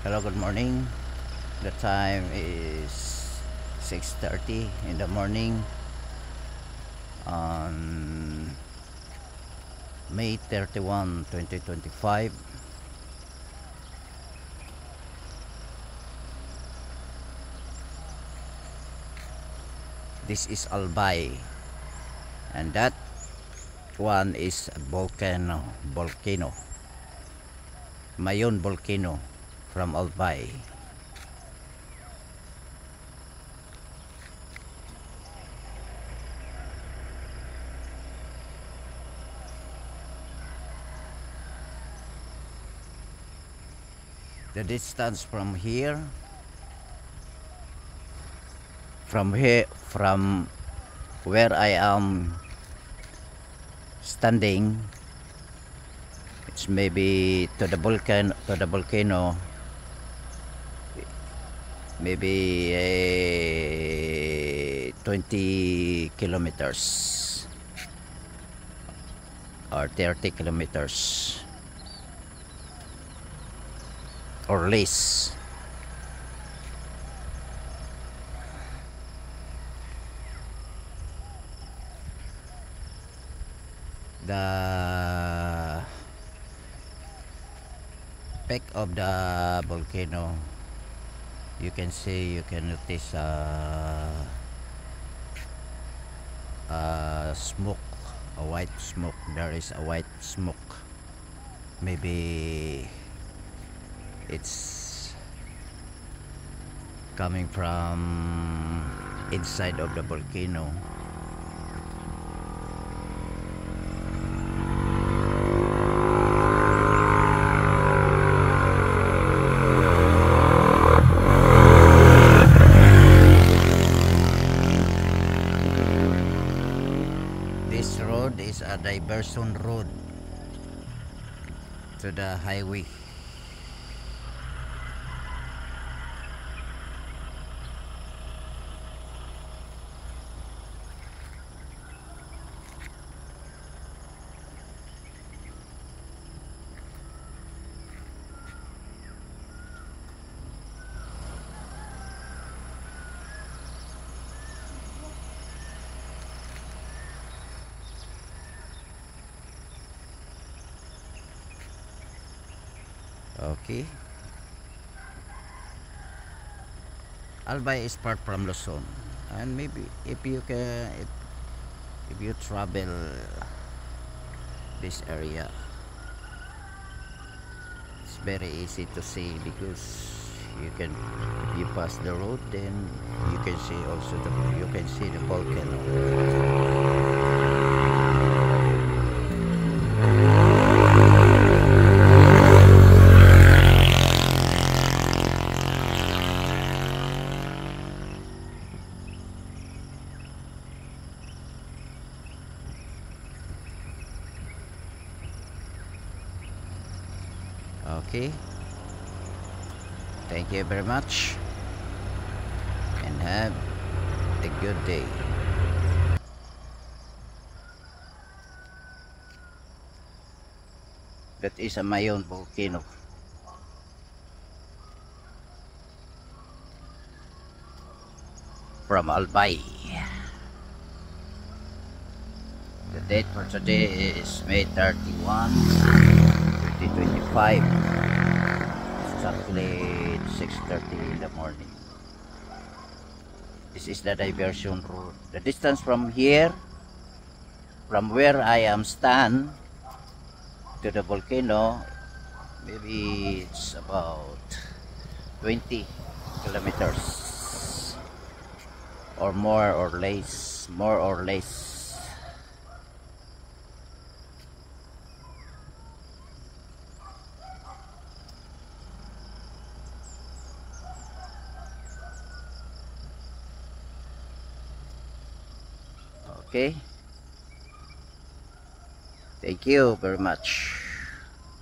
Hello, good morning. The time is 6:30 in the morning on May 31, 2025. This is Albay, and that one is a volcano, Mayon volcano from Albay. The distance from where I am standing, it's maybe to the volcano, maybe 20 kilometers or 30 kilometers or less. The peak of the volcano, you can notice smoke, a white smoke. There is a white smoke. Maybe it's coming from inside of the volcano. This road is a diversion road to the highway. Okay. Albay is far from Luzon, and maybe if you travel this area, it's very easy to see, because if you pass the road, then you can see the volcano. Okay, thank you very much and have a good day. That is a Mayon volcano from Albay. The date for today is May 31, 2025. Exactly 6:30 in the morning. This is the diversion road. The distance from where I am stand to the volcano, maybe it's about 20 kilometers or more or less. Okay, thank you very much.